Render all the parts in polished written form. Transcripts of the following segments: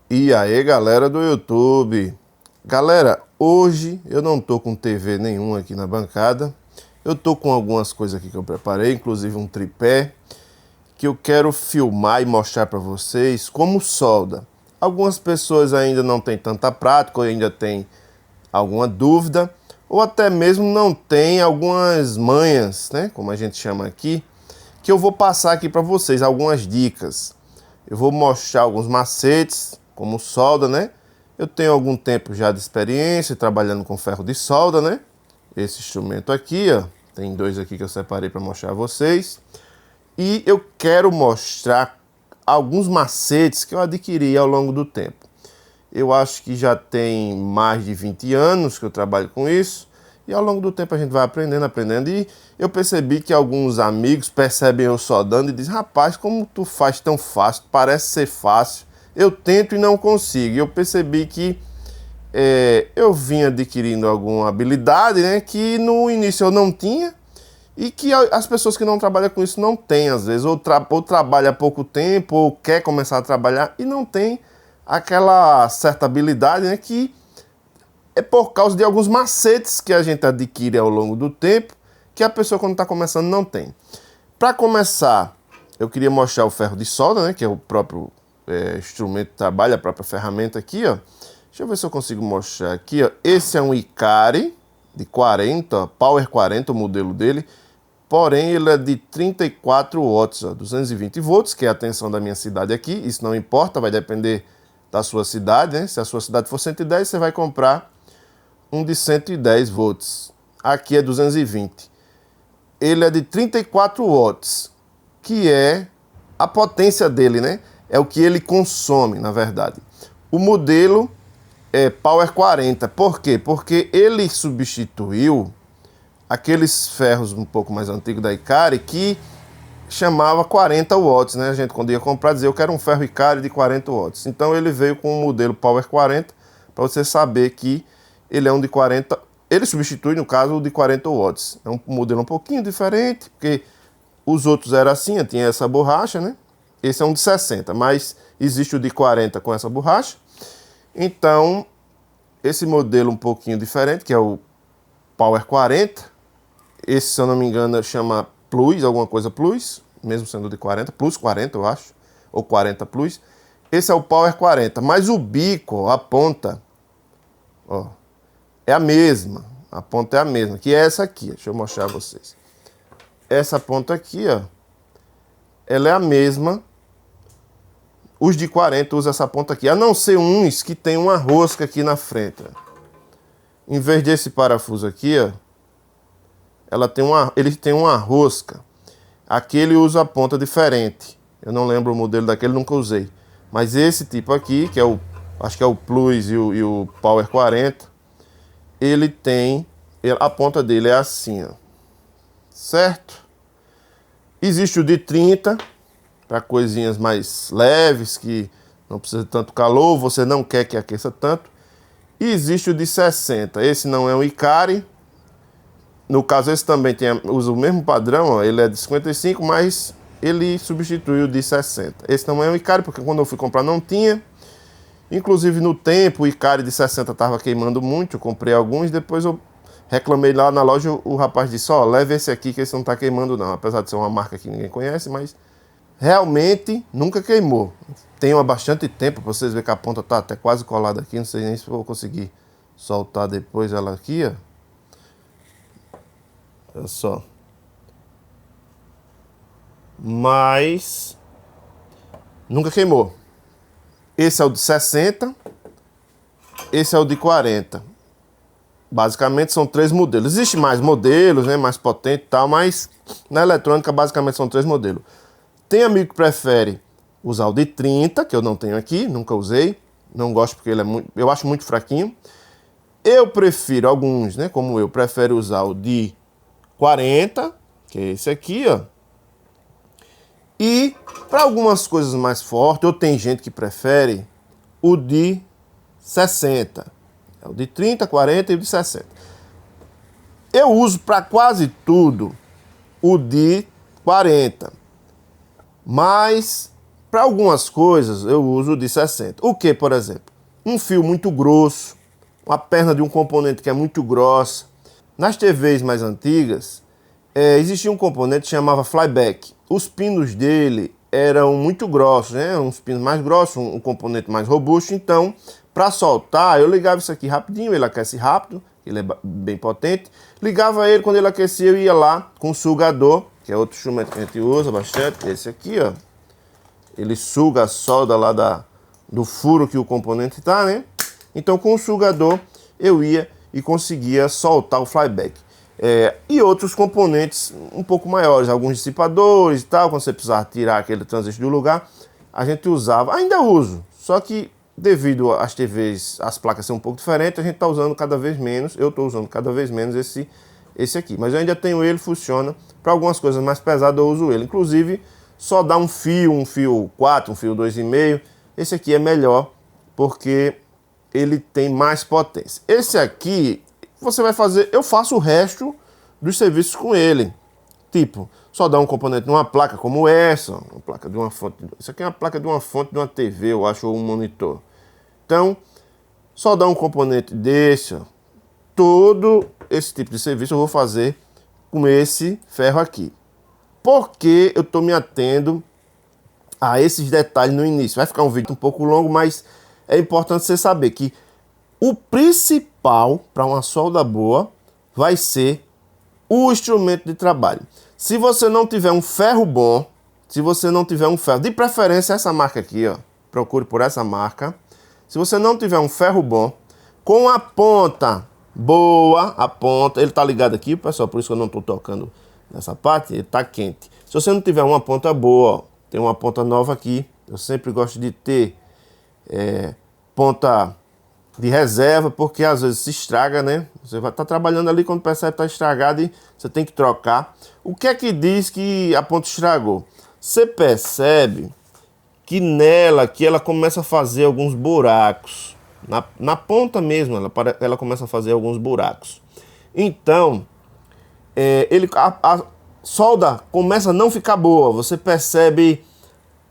E aí, galera do YouTube. Galera, hoje eu não tô com TV nenhuma aqui na bancada. Eu tô com algumas coisas aqui que eu preparei, inclusive um tripé, que eu quero filmar e mostrar para vocês como solda. Algumas pessoas ainda não têm tanta prática, ou ainda têm alguma dúvida, ou até mesmo não tem algumas manhas, né, como a gente chama aqui, que eu vou passar aqui para vocês, algumas dicas. Eu vou mostrar alguns macetes, como solda, né? Eu tenho algum tempo já de experiência trabalhando com ferro de solda, né? Esse instrumento aqui, ó, tem dois aqui que eu separei para mostrar a vocês. E eu quero mostrar alguns macetes que eu adquiri ao longo do tempo. Eu acho que já tem mais de 20 anos que eu trabalho com isso. E ao longo do tempo a gente vai aprendendo. E eu percebi que alguns amigos percebem eu soldando e dizem: rapaz, como tu faz tão fácil, parece ser fácil. Eu tento e não consigo. E eu percebi que eu vim adquirindo alguma habilidade, né, que no início eu não tinha e que as pessoas que não trabalham com isso não têm, às vezes. Ou trabalha há pouco tempo, ou quer começar a trabalhar e não tem aquela certa habilidade, né, que é por causa de alguns macetes que a gente adquire ao longo do tempo, que a pessoa quando está começando não tem. Para começar, eu queria mostrar o ferro de solda, né, que é o próprio instrumento de trabalho, a própria ferramenta aqui, ó. Deixa eu ver se eu consigo mostrar aqui, ó. Esse é um Ikari de 40, Power 40, o modelo dele. Porém, ele é de 34 watts, ó, 220 volts, que é a tensão da minha cidade aqui. Isso não importa, vai depender da sua cidade, né? Se a sua cidade for 110, você vai comprar um de 110 volts. Aqui é 220. Ele é de 34 watts, que é a potência dele, né? É o que ele consome, na verdade. O modelo é Power 40. Por quê? Porque ele substituiu aqueles ferros um pouco mais antigos da Ikari que chamava 40 watts, né? A gente, quando ia comprar, dizia: eu quero um ferro Ikari de 40 watts. Então ele veio com o modelo Power 40, para você saber que ele é um de 40. Ele substitui, no caso, o de 40 watts. É um modelo um pouquinho diferente, porque os outros eram assim, tinha essa borracha, né? Esse é um de 60, mas existe o de 40 com essa borracha. Então, esse modelo um pouquinho diferente, que é o Power 40, esse, se eu não me engano, chama Plus, alguma coisa Plus, mesmo sendo de 40, Plus 40, eu acho, ou 40 Plus. Esse é o Power 40, mas o bico, a ponta, ó, é a mesma. A ponta é a mesma, que é essa aqui. Deixa eu mostrar a vocês. Essa ponta aqui, ó, ela é a mesma. Os de 40 usam essa ponta aqui, a não ser uns que tem uma rosca aqui na frente. Em vez desse parafuso aqui, ó, ele tem uma rosca. Aqui ele usa a ponta diferente. Eu não lembro o modelo daquele, nunca usei. Mas esse tipo aqui, que é acho que é o Plus e o Power 40, ele tem, a ponta dele é assim, ó. Certo? Existe o de 30, para coisinhas mais leves, que não precisa de tanto calor, você não quer que aqueça tanto. E existe o de 60, esse não é um Ikari. No caso, esse também usa o mesmo padrão, ó. Ele é de 55, mas ele substitui o de 60. Esse não é um Ikari, porque quando eu fui comprar não tinha. Inclusive no tempo, o Ikari de 60 estava queimando muito, eu comprei alguns, depois eu reclamei lá na loja, o rapaz disse: ó, leve esse aqui que esse não está queimando não, apesar de ser uma marca que ninguém conhece, mas realmente nunca queimou. Tenho há bastante tempo, para vocês verem que a ponta está até quase colada aqui, não sei nem se vou conseguir soltar depois ela aqui, ó. Olha só. Mas nunca queimou. Esse é o de 60, esse é o de 40. Basicamente são 3 modelos. Existem mais modelos, né, mais potente e tal, mas na eletrônica basicamente são 3 modelos. Tem amigo que prefere usar o de 30, que eu não tenho aqui, nunca usei. Não gosto porque ele é muito, eu acho muito fraquinho. Eu prefiro, alguns, né, como eu, prefere usar o de 40, que é esse aqui, ó. E para algumas coisas mais fortes, ou tem gente que prefere o de 60. É o de 30, 40 e o de 60. Eu uso para quase tudo o de 40. Mas para algumas coisas eu uso de 60. O que, por exemplo? Um fio muito grosso, uma perna de um componente que é muito grossa. Nas TVs mais antigas, existia um componente que chamava flyback. Os pinos dele eram muito grossos, né? Uns pinos mais grossos, um componente mais robusto. Então, para soltar, eu ligava isso aqui rapidinho, ele aquece rápido, ele é bem potente. Ligava ele, quando ele aquecia, eu ia lá com o sugador, que é outro instrumento que a gente usa bastante, esse aqui, ó. Ele suga a solda lá do furo que o componente tá, né? Então, com o sugador, eu ia e conseguia soltar o flyback. E outros componentes um pouco maiores, alguns dissipadores e tal, quando você precisava tirar aquele transistor do lugar, a gente usava, ainda uso, só que devido às TVs, as placas serem um pouco diferentes, a gente está usando cada vez menos, eu estou usando cada vez menos esse aqui, mas eu ainda tenho ele, funciona, para algumas coisas mais pesadas eu uso ele, inclusive só dá um fio 4, um fio 2,5, esse aqui é melhor, porque ele tem mais potência. Esse aqui, você vai fazer, eu faço o resto dos serviços com ele. Tipo, só dá um componente numa placa como essa, uma placa de uma fonte. Isso aqui é uma placa de uma fonte de uma TV, eu acho, ou um monitor. Então, só dá um componente desse, ó. Todo esse tipo de serviço eu vou fazer com esse ferro aqui. Porque eu estou me atendo a esses detalhes no início. Vai ficar um vídeo um pouco longo, mas é importante você saber que o principal para uma solda boa vai ser o instrumento de trabalho. Se você não tiver um ferro bom, se você não tiver um ferro, de preferência essa marca aqui, ó, procure por essa marca. Se você não tiver um ferro bom, com a ponta boa, a ponta, ele tá ligado aqui, pessoal, por isso que eu não tô tocando nessa parte, ele tá quente. Se você não tiver uma ponta boa, ó, tem uma ponta nova aqui, eu sempre gosto de ter ponta de reserva, porque às vezes se estraga, né? Você vai estar trabalhando ali, quando percebe que está estragado e você tem que trocar. O que é que diz que a ponta estragou? Você percebe que nela aqui ela começa a fazer alguns buracos. Na ponta mesmo, ela começa a fazer alguns buracos. Então, a solda começa a não ficar boa. Você percebe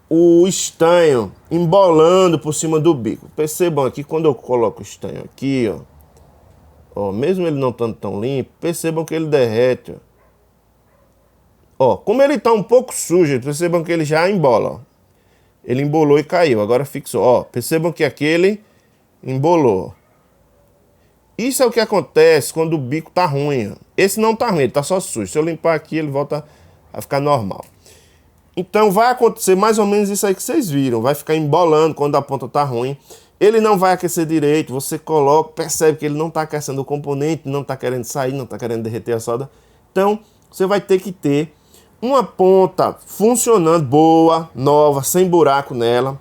o estanho embolando por cima do bico. Percebam aqui, quando eu coloco o estanho aqui, ó, mesmo ele não estando tão limpo, percebam que ele derrete, ó. Como ele está um pouco sujo, percebam que ele já embola, ó. Ele embolou e caiu, agora fixou, ó. Percebam que aquele embolou. Isso é o que acontece quando o bico tá ruim, ó. Esse não tá ruim, ele tá só sujo. Se eu limpar aqui, ele volta a ficar normal. Então vai acontecer mais ou menos isso aí que vocês viram. Vai ficar embolando quando a ponta tá ruim. Ele não vai aquecer direito. Você coloca, percebe que ele não está aquecendo o componente, não está querendo sair, não está querendo derreter a solda. Então você vai ter que ter uma ponta funcionando, boa, nova, sem buraco nela.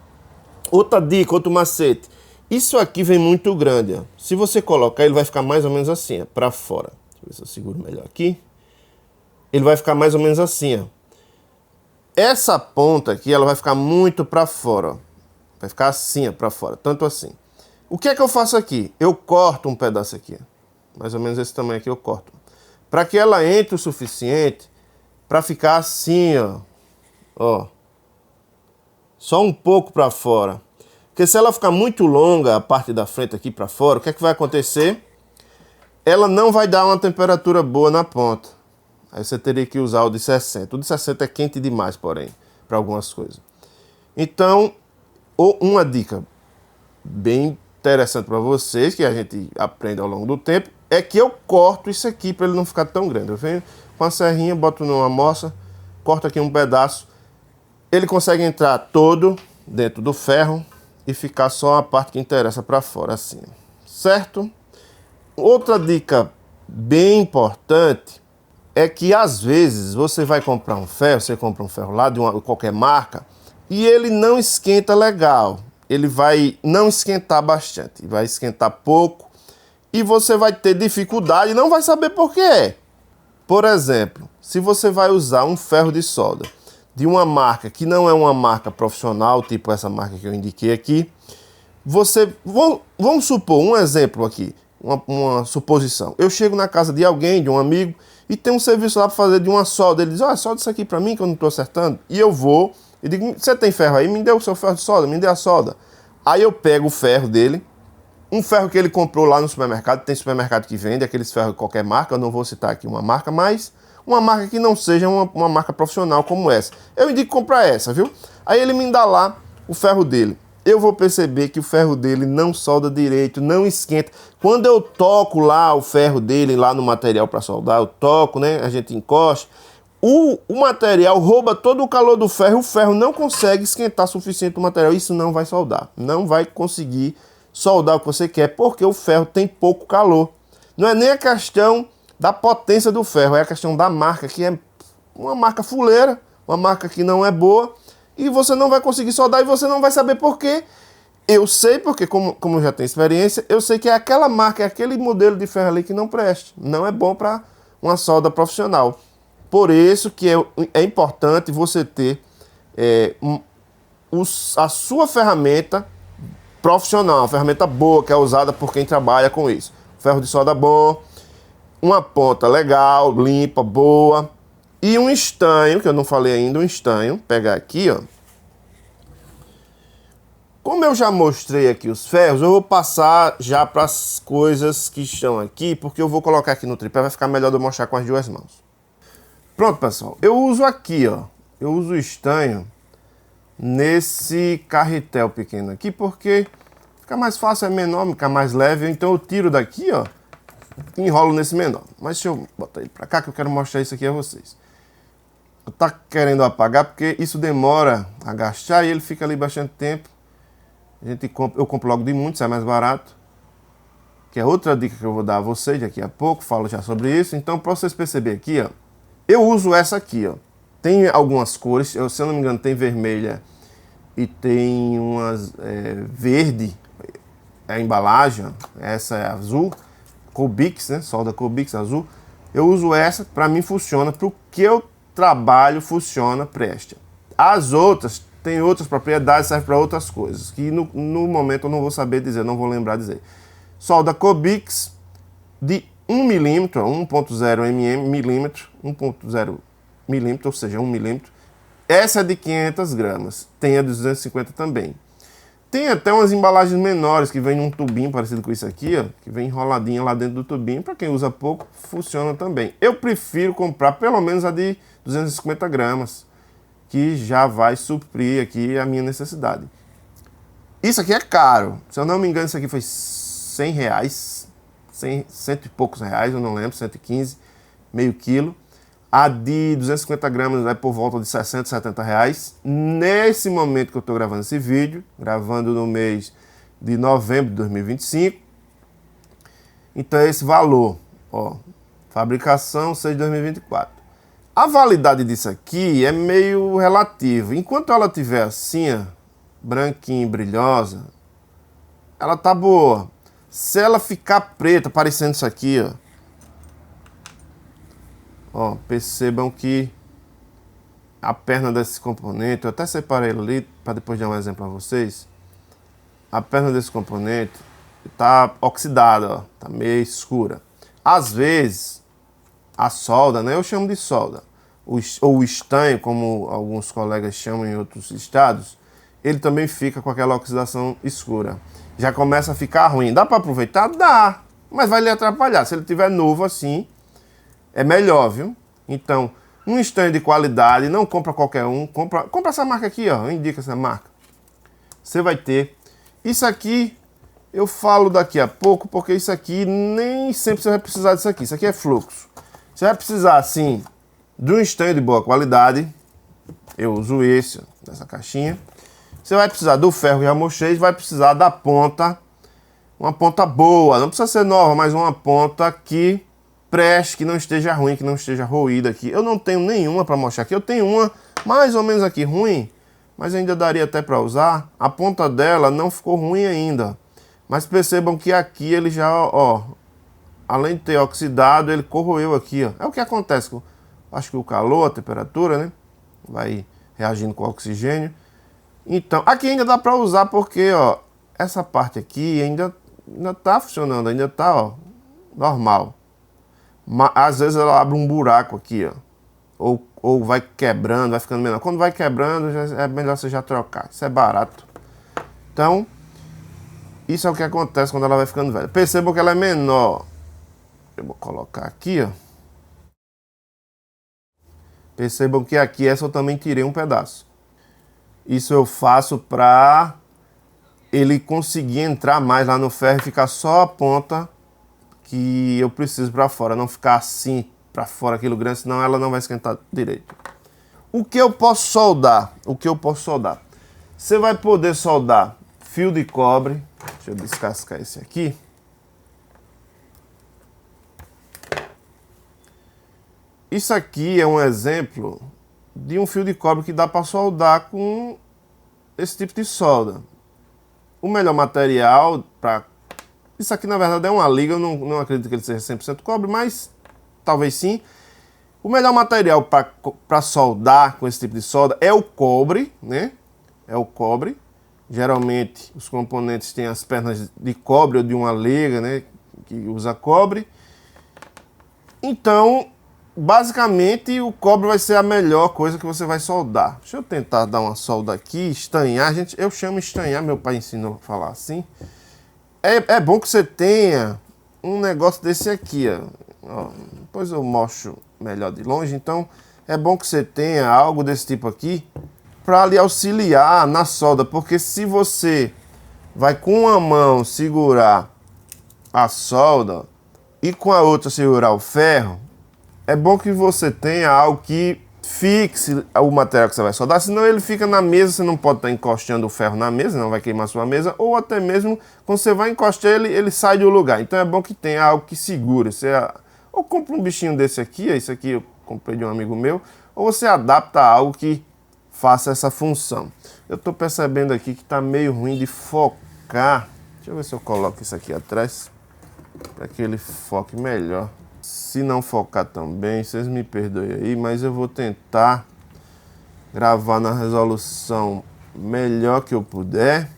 Outra dica, outro macete. Isso aqui vem muito grande, ó. Se você colocar, ele vai ficar mais ou menos assim, para fora. Deixa eu ver se eu seguro melhor aqui. Ele vai ficar mais ou menos assim, ó. Essa ponta aqui, ela vai ficar muito para fora, ó. Vai ficar assim, ó, para fora, tanto assim. O que é que eu faço aqui? Eu corto um pedaço aqui, ó. Mais ou menos esse tamanho aqui eu corto. Para que ela entre o suficiente para ficar assim, ó. Só um pouco para fora. Porque se ela ficar muito longa, a parte da frente aqui para fora, o que é que vai acontecer? Ela não vai dar uma temperatura boa na ponta. Aí você teria que usar o de 60. O de 60 é quente demais, porém, para algumas coisas. Então, uma dica bem interessante para vocês, que a gente aprende ao longo do tempo, é que eu corto isso aqui para ele não ficar tão grande. Eu venho com a serrinha, boto numa moça, corto aqui um pedaço. Ele consegue entrar todo dentro do ferro e ficar só a parte que interessa para fora, assim. Certo? Outra dica bem importante é que às vezes você vai comprar um ferro, você compra um ferro lá de qualquer marca e ele não esquenta legal. Ele vai não esquentar bastante, vai esquentar pouco e você vai ter dificuldade e não vai saber por quê. Por exemplo, se você vai usar um ferro de solda de uma marca que não é uma marca profissional, tipo essa marca que eu indiquei aqui, vamos supor, um exemplo aqui, uma suposição. Eu chego na casa de alguém, de um amigo, e tem um serviço lá para fazer de uma solda. Ele diz, olha, solda isso aqui para mim que eu não estou acertando. E eu vou e digo, você tem ferro aí? Me dê o seu ferro de solda, me dê a solda. Aí eu pego o ferro dele, um ferro que ele comprou lá no supermercado, tem supermercado que vende aqueles ferros de qualquer marca, eu não vou citar aqui uma marca, mas uma marca que não seja uma marca profissional como essa. Eu indico comprar essa, viu? Aí ele me dá lá o ferro dele. Eu vou perceber que o ferro dele não solda direito, não esquenta. Quando eu toco lá o ferro dele, lá no material para soldar, eu toco, né? A gente encosta. O material rouba todo o calor do ferro, o ferro não consegue esquentar suficiente o material. Isso não vai soldar, não vai conseguir soldar o que você quer, porque o ferro tem pouco calor. Não é nem a questão da potência do ferro, é a questão da marca, que é uma marca fuleira, uma marca que não é boa, e você não vai conseguir soldar e você não vai saber por quê. Eu sei, porque como eu já tenho experiência, eu sei que é aquela marca, é aquele modelo de ferro ali que não presta, não é bom para uma solda profissional. Por isso que é importante você ter a sua ferramenta profissional, uma ferramenta boa que é usada por quem trabalha com isso. Ferro de solda bom, uma ponta legal, limpa, boa, e um estanho, que eu não falei ainda, um estanho, pegar aqui, ó. Como eu já mostrei aqui os ferros, eu vou passar já para as coisas que estão aqui, porque eu vou colocar aqui no tripé, vai ficar melhor de eu mostrar com as duas mãos. Pronto, pessoal, eu uso aqui, ó, eu uso o estanho nesse carretel pequeno aqui, porque fica mais fácil, é menor, fica mais leve, então eu tiro daqui, ó, e enrolo nesse menor. Mas deixa eu botar ele pra cá que eu quero mostrar isso aqui a vocês. Eu tá querendo apagar porque isso demora a gastar e ele fica ali bastante tempo. Eu compro logo de muito, sai mais barato. Que é outra dica que eu vou dar a vocês daqui a pouco, falo já sobre isso. Então, para vocês perceberem aqui, ó, eu uso essa aqui, ó. Tem algumas cores, se eu não me engano, tem vermelha e tem umas verde, a embalagem, ó, essa é azul, Cobix, né? Solda Cobix azul. Eu uso essa, para mim funciona, para o que eu trabalho funciona, presta. As outras tem outras propriedades, serve para outras coisas, que no momento eu não vou saber dizer, não vou lembrar dizer. Solda Cobix de 1 milímetro, 1.0 milímetro, 1.0 milímetro, ou seja, 1 milímetro. Essa é de 500 gramas, tem a de 250 também. Tem até umas embalagens menores que vem num tubinho parecido com isso aqui, ó, que vem enroladinha lá dentro do tubinho. Para quem usa pouco, funciona também. Eu prefiro comprar pelo menos a de 250 gramas, que já vai suprir aqui a minha necessidade. Isso aqui é caro. Se eu não me engano, isso aqui foi 100 reais, cento e poucos reais, eu não lembro, 115, meio quilo. A de 250 gramas é por volta de 60, 70 reais. Nesse momento que eu estou gravando esse vídeo, gravando no mês de novembro de 2025. Então é esse valor, ó, fabricação 6 de 2024. A validade disso aqui é meio relativa. Enquanto ela estiver assim, ó, branquinha, brilhosa, ela tá boa. Se ela ficar preta, parecendo isso aqui, ó, percebam que a perna desse componente, eu até separei ele ali para depois dar um exemplo a vocês. A perna desse componente tá oxidada, ó, tá meio escura. Às vezes a solda, né, eu chamo de solda, ou o estanho, como alguns colegas chamam em outros estados, ele também fica com aquela oxidação escura. Já começa a ficar ruim. Dá para aproveitar? Dá, mas vai lhe atrapalhar. Se ele tiver novo assim, é melhor, viu? Então, um estanho de qualidade, não compra qualquer um, compra essa marca aqui, ó, eu indico essa marca. Você vai ter. Isso aqui, eu falo daqui a pouco, porque isso aqui, nem sempre você vai precisar disso aqui. Isso aqui é fluxo. Você vai precisar, assim, de um estanho de boa qualidade. Eu uso esse, nessa caixinha. Você vai precisar do ferro que já mostrei, vai precisar da ponta, uma ponta boa, não precisa ser nova, mas uma ponta que preste, que não esteja ruim, que não esteja roída aqui. Eu não tenho nenhuma para mostrar aqui, eu tenho uma mais ou menos aqui ruim, mas ainda daria até para usar. A ponta dela não ficou ruim ainda, mas percebam que aqui ele já, ó, além de ter oxidado, ele corroeu aqui, ó. É o que acontece com, acho que o calor, a temperatura, né, vai reagindo com o oxigênio. Então, aqui ainda dá para usar porque, ó, essa parte aqui ainda tá funcionando, ainda tá, ó, normal. Às vezes ela abre um buraco aqui, ó. Ou vai quebrando, vai ficando menor. Quando vai quebrando, é melhor você já trocar. Isso é barato. Então, isso é o que acontece quando ela vai ficando velha. Percebam que ela é menor. Eu vou colocar aqui, ó. Percebam que aqui essa eu também tirei um pedaço. Isso eu faço para ele conseguir entrar mais lá no ferro e ficar só a ponta que eu preciso para fora, não ficar assim para fora aquilo grande, senão ela não vai esquentar direito. O que eu posso soldar? Você vai poder soldar fio de cobre. Deixa eu descascar esse aqui. Isso aqui é um exemplo de um fio de cobre que dá para soldar com esse tipo de solda. O melhor material para... Isso aqui na verdade é uma liga, eu não acredito que ele seja 100% cobre, mas talvez sim. O melhor material para soldar com esse tipo de solda é o cobre, né? É o cobre. Geralmente os componentes têm as pernas de cobre ou de uma liga, né? Que usa cobre. Então, basicamente, o cobre vai ser a melhor coisa que você vai soldar. Deixa eu tentar dar uma solda aqui, estanhar. Eu chamo estanhar, meu pai ensinou a falar assim. É bom que você tenha um negócio desse aqui, ó. Depois eu mostro melhor de longe. Então, é bom que você tenha algo desse tipo aqui para lhe auxiliar na solda. Porque se você vai com uma mão segurar a solda e com a outra segurar o ferro, é bom que você tenha algo que fixe o material que você vai soldar, senão ele fica na mesa, você não pode estar encostando o ferro na mesa, não vai queimar sua mesa, ou até mesmo quando você vai encostar ele sai do lugar. Então é bom que tenha algo que segure. Você ou compra um bichinho desse aqui, esse aqui eu comprei de um amigo meu, ou você adapta algo que faça essa função. Eu estou percebendo aqui que está meio ruim de focar. Deixa eu ver se eu coloco isso aqui atrás para que ele foque melhor. Se não focar também, vocês me perdoem aí, mas eu vou tentar gravar na resolução melhor que eu puder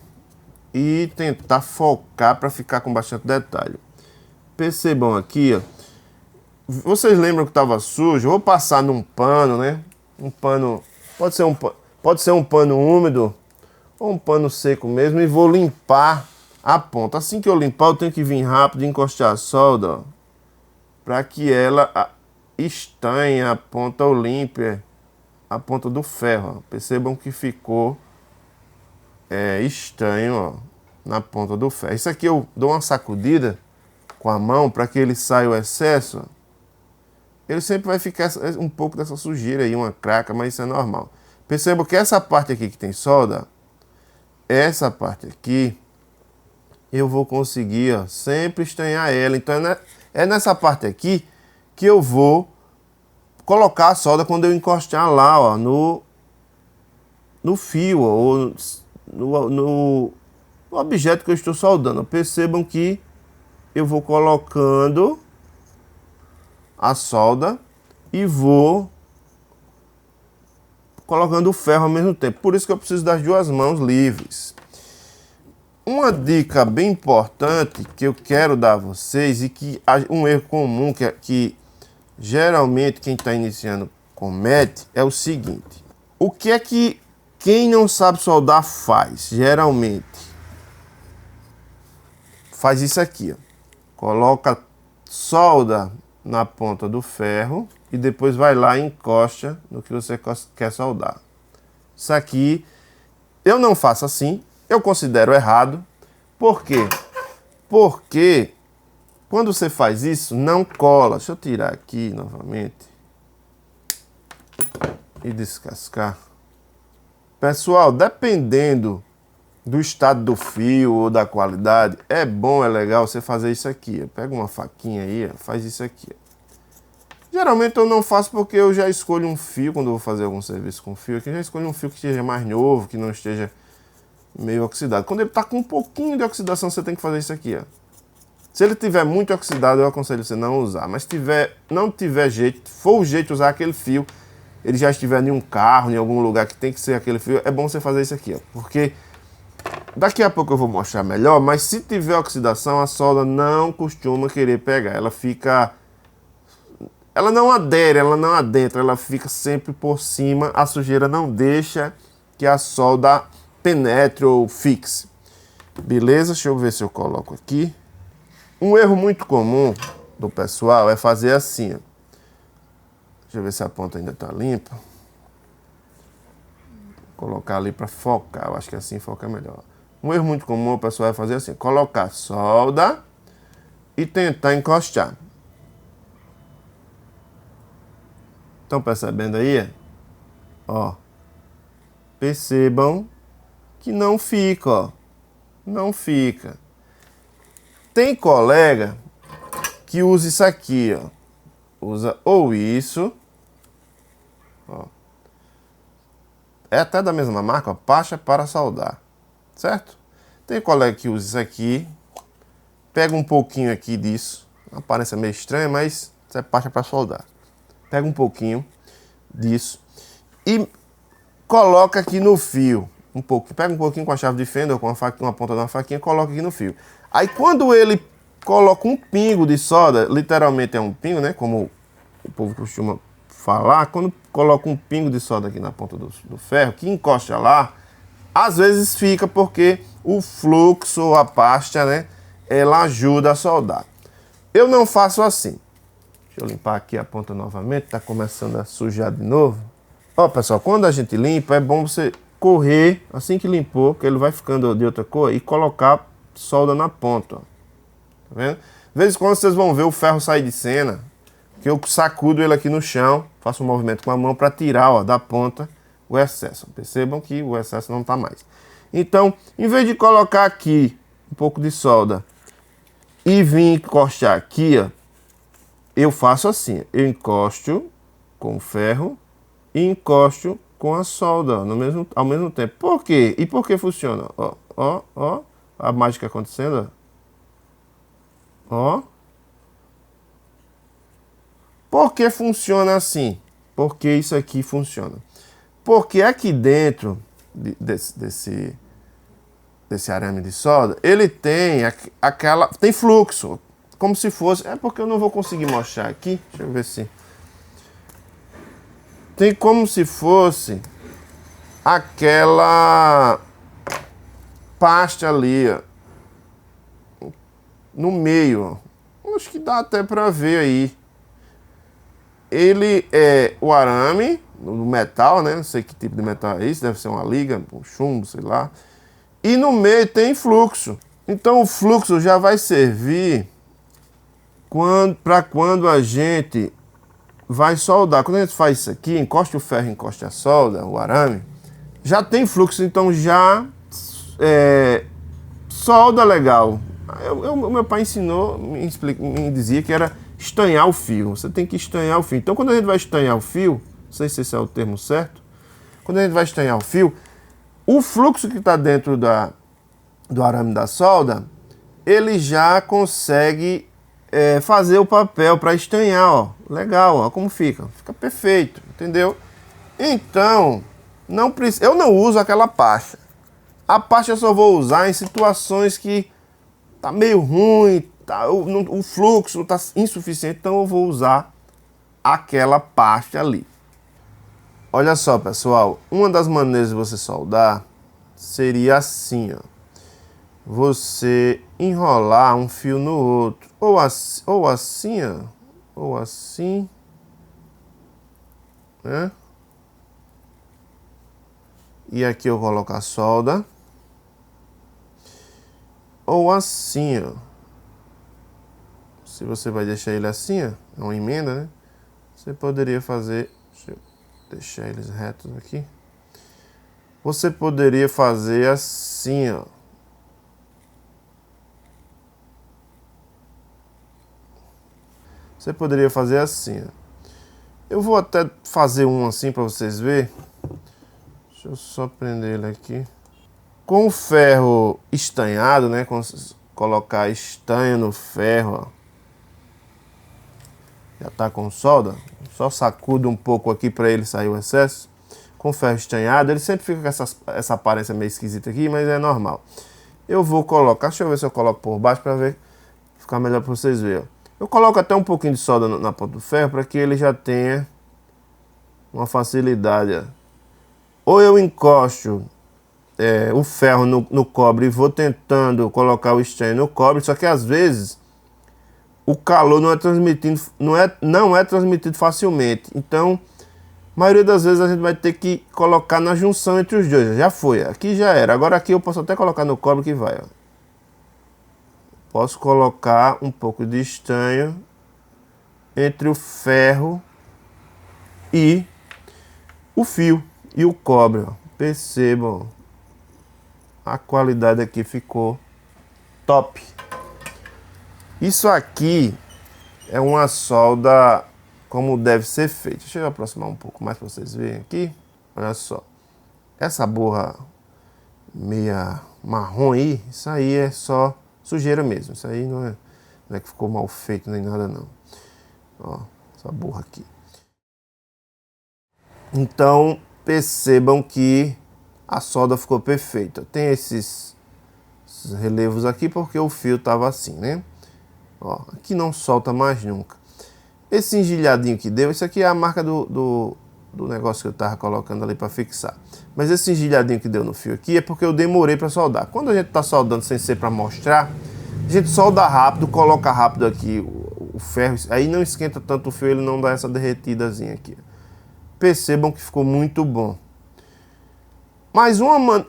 e tentar focar para ficar com bastante detalhe. Percebam aqui, ó. Vocês lembram que estava sujo? Eu vou passar num pano, né? Um pano, pode ser um pano úmido ou um pano seco mesmo, e vou limpar a ponta. Assim que eu limpar, eu tenho que vir rápido e encostar a solda, ó, para que ela estanhe a ponta ou limpe a ponta do ferro. Ó. Percebam que ficou estanho, ó, na ponta do ferro. Isso aqui eu dou uma sacudida com a mão para que ele saia o excesso. Ó. Ele sempre vai ficar um pouco dessa sujeira aí, uma craca, mas isso é normal. Percebam que essa parte aqui que tem solda, essa parte aqui, eu vou conseguir, ó, sempre estanhar ela. Então é nessa parte aqui que eu vou colocar a solda quando eu encostar lá, ó, no fio, ó, ou no objeto que eu estou soldando. Percebam que eu vou colocando a solda e vou colocando o ferro ao mesmo tempo. Por isso que eu preciso das duas mãos livres. Uma dica bem importante que eu quero dar a vocês, e que um erro comum que geralmente quem está iniciando comete, é o seguinte: o que é que quem não sabe soldar faz? Geralmente faz isso aqui, ó. Coloca solda na ponta do ferro e depois vai lá e encosta no que você quer soldar. Isso aqui eu não faço assim, eu considero errado. Por quê? Porque quando você faz isso, não cola. Deixa eu tirar aqui novamente e descascar. Pessoal, dependendo do estado do fio ou da qualidade, é bom, é legal você fazer isso aqui. Pega uma faquinha aí, faz isso aqui. Geralmente eu não faço porque eu já escolho um fio, quando eu vou fazer algum serviço com fio aqui, eu já escolho um fio que esteja mais novo, que não esteja meio oxidado. Quando ele está com um pouquinho de oxidação, você tem que fazer isso aqui, ó. Se ele tiver muito oxidado, eu aconselho você não usar. Mas não tiver jeito, for o jeito de usar aquele fio, ele já estiver em um carro, em algum lugar que tem que ser aquele fio, é bom você fazer isso aqui, ó. Porque daqui a pouco eu vou mostrar melhor, mas se tiver oxidação, a solda não costuma querer pegar. Ela fica ela não adere, ela não adentra, ela fica sempre por cima, a sujeira não deixa que a solda penetre ou fixe. Beleza? Deixa eu ver se eu coloco aqui. Um erro muito comum do pessoal é fazer assim, ó. Deixa eu ver se a ponta ainda tá limpa. Vou colocar ali para focar, eu acho que assim foca melhor. Um erro muito comum o pessoal é fazer assim, colocar solda e tentar encostar. Estão percebendo aí? Ó. Percebam que não fica, ó. Não fica. Tem colega que usa isso aqui, ó. Usa ou isso, ó. É até da mesma marca, ó, pasta para soldar, certo? Tem colega que usa isso aqui, pega um pouquinho aqui disso, aparência meio estranha, mas isso é pasta para soldar. Pega um pouquinho disso e coloca aqui no fio, pega um pouquinho com a chave de fenda ou com uma ponta de uma faquinha, coloca aqui no fio. Aí quando ele coloca um pingo de solda, literalmente é um pingo, né, como o povo costuma falar, quando coloca um pingo de solda aqui na ponta do ferro, que encosta lá, às vezes fica porque o fluxo ou a pasta, né, ela ajuda a soldar. Eu não faço assim. Deixa eu limpar aqui a ponta novamente, tá começando a sujar de novo. Ó, pessoal, quando a gente limpa, é bom você correr, assim que limpou, que ele vai ficando de outra cor, e colocar solda na ponta, ó. Tá vendo? De vez em quando vocês vão ver o ferro sair de cena, que eu sacudo ele aqui no chão, faço um movimento com a mão para tirar, ó, da ponta o excesso. Percebam que o excesso não tá mais. Então, em vez de colocar aqui um pouco de solda e vir encostar aqui, ó, eu faço assim, eu encosto com o ferro e encosto com a solda ao mesmo tempo. Por quê? E por que funciona? Ó, ó, ó, a mágica acontecendo, ó. Por que funciona assim? Porque isso aqui funciona. Porque aqui dentro desse arame de solda, ele tem tem fluxo, como se fosse, é porque eu não vou conseguir mostrar aqui, deixa eu ver se tem como se fosse aquela pasta ali, ó, no meio, ó. Acho que dá até para ver aí. Ele é o arame, no metal, né? Não sei que tipo de metal é isso, deve ser uma liga, um chumbo, sei lá. E no meio tem fluxo. Então o fluxo já vai servir para quando a gente vai soldar. Quando a gente faz isso aqui, encosta o ferro, encosta a solda, o arame, já tem fluxo, então já solda legal. Meu pai ensinou, me dizia que era estanhar o fio. Você tem que estanhar o fio. Então quando a gente vai estanhar o fio, não sei se esse é o termo certo, quando a gente vai estanhar o fio, o fluxo que está dentro do arame da solda, ele já consegue fazer o papel para estanhar, ó. Legal, ó, como fica. Fica perfeito, entendeu? Então, eu não uso aquela pasta. A pasta eu só vou usar em situações que tá meio ruim, o fluxo está insuficiente, então eu vou usar aquela pasta ali. Olha só, pessoal, uma das maneiras de você soldar seria assim, ó. Você enrolar um fio no outro, ou assim, ó, ou assim, né? E aqui eu coloco a solda, ou assim, ó. Se você vai deixar ele assim, ó, é uma emenda, né? Você poderia fazer, deixa eu deixar eles retos aqui. Você poderia fazer assim, ó. Você poderia fazer assim, ó. Eu vou até fazer um assim para vocês verem. Deixa eu só prender ele aqui. Com o ferro estanhado, né? Colocar estanho no ferro, ó. Já tá com solda. Só sacudo um pouco aqui para ele sair o excesso. Com o ferro estanhado, ele sempre fica com essa aparência meio esquisita aqui, mas é normal. Eu vou colocar, deixa eu ver se eu coloco por baixo para ver, ficar melhor para vocês verem. Eu coloco até um pouquinho de solda na ponta do ferro para que ele já tenha uma facilidade. Ó. Ou eu encosto o ferro no cobre e vou tentando colocar o estanho no cobre, só que às vezes o calor não é transmitido facilmente. Então, a maioria das vezes a gente vai ter que colocar na junção entre os dois. Já foi, aqui já era. Agora aqui eu posso até colocar no cobre que vai. Ó. Posso colocar um pouco de estanho entre o ferro e o fio e o cobre. Ó. Percebam, a qualidade aqui ficou top. Isso aqui é uma solda como deve ser feita. Deixa eu aproximar um pouco mais para vocês verem aqui. Olha só. Essa borra meia marrom aí, isso aí é só sujeira mesmo. Isso aí não é que ficou mal feito nem nada não. Ó, essa borra aqui. Então percebam que a solda ficou perfeita. Tem esses relevos aqui porque o fio estava assim, né? Ó, aqui não solta mais nunca. Esse engelhadinho que deu, isso aqui é a marca do negócio que eu tava colocando ali para fixar. Mas esse engelhadinho que deu no fio aqui é porque eu demorei para soldar. Quando a gente tá soldando sem ser para mostrar, a gente solda rápido, coloca rápido aqui o ferro, aí não esquenta tanto o fio, ele não dá essa derretidazinha aqui. Percebam que ficou muito bom. Mas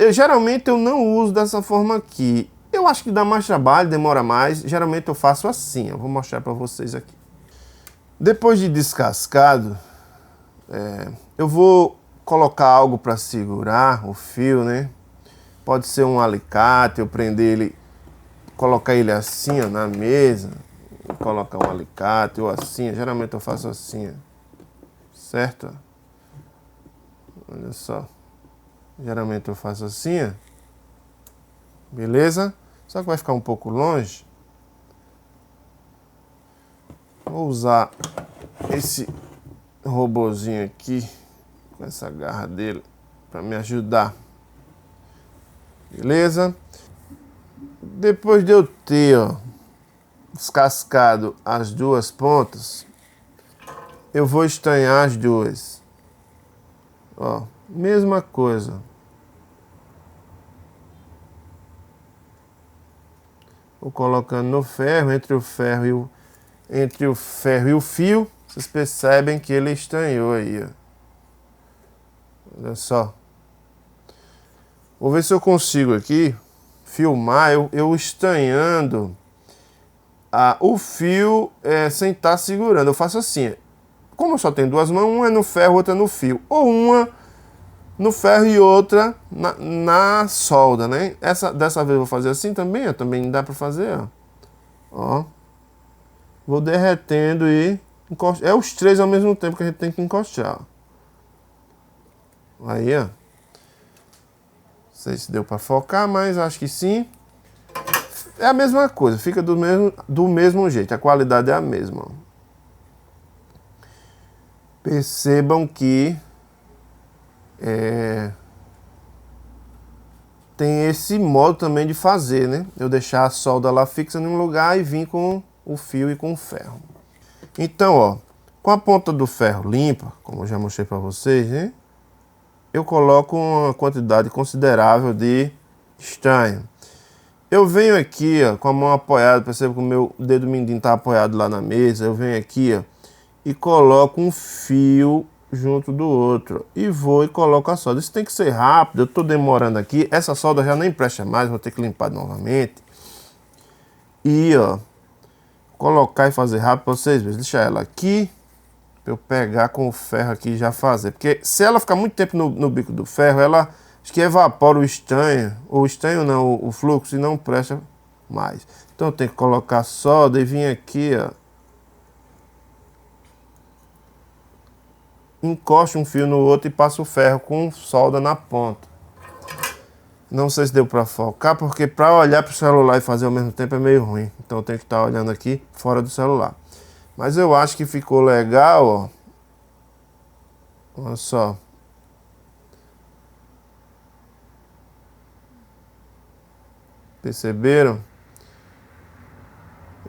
geralmente eu não uso dessa forma aqui. Eu acho que dá mais trabalho, demora mais. Geralmente eu faço assim, eu vou mostrar para vocês aqui. Depois de descascado, eu vou colocar algo para segurar o fio, né? Pode ser um alicate, eu prender ele, colocar ele assim, ó, na mesa, colocar um alicate ou assim. Geralmente eu faço assim, ó. Certo? Olha só. Geralmente eu faço assim, ó. Beleza? Só que vai ficar um pouco longe. Vou usar esse robozinho aqui, com essa garra dele, para me ajudar. Beleza? Depois de eu ter, ó, descascado as duas pontas, eu vou estanhar as duas. Ó, mesma coisa. Vou colocando no ferro, entre o ferro e o fio, vocês percebem que ele estanhou aí, ó. Olha só. Vou ver se eu consigo aqui filmar eu estanhando o fio sem estar segurando. Eu faço assim. Como eu só tenho duas mãos, uma é no ferro, outra no fio. Ou uma no ferro e outra na solda, né? Dessa vez eu vou fazer assim também, ó. Também dá pra fazer, ó. Ó. Vou derretendo e encostar. É os três ao mesmo tempo que a gente tem que encostar. Ó. Aí, ó. Não sei se deu pra focar, mas acho que sim. É a mesma coisa, fica do mesmo jeito. A qualidade é a mesma, ó. Percebam que tem esse modo também de fazer, né? Eu deixar a solda lá fixa em um lugar e vir com o fio e com o ferro. Então, ó, com a ponta do ferro limpa, como eu já mostrei para vocês, né? Eu coloco uma quantidade considerável de estanho. Eu venho aqui, ó, com a mão apoiada, percebe que o meu dedo mindinho está apoiado lá na mesa. Eu venho aqui, ó, e coloco um fio junto do outro e vou e coloco a solda. Isso tem que ser rápido, eu tô demorando aqui. Essa solda já nem presta mais, vou ter que limpar novamente. E ó, colocar e fazer rápido para vocês verem. Deixar ela aqui para eu pegar com o ferro aqui e já fazer. Porque se ela ficar muito tempo no bico do ferro, ela acho que evapora o estanho, ou o estanho não, o fluxo, e não presta mais. Então eu tenho que colocar solda e vir aqui, ó. Encoste um fio no outro e passa o ferro com solda na ponta. Não sei se deu para focar, porque para olhar para o celular e fazer ao mesmo tempo é meio ruim. Então eu tenho que estar olhando aqui fora do celular. Mas eu acho que ficou legal, ó. Olha só. Perceberam?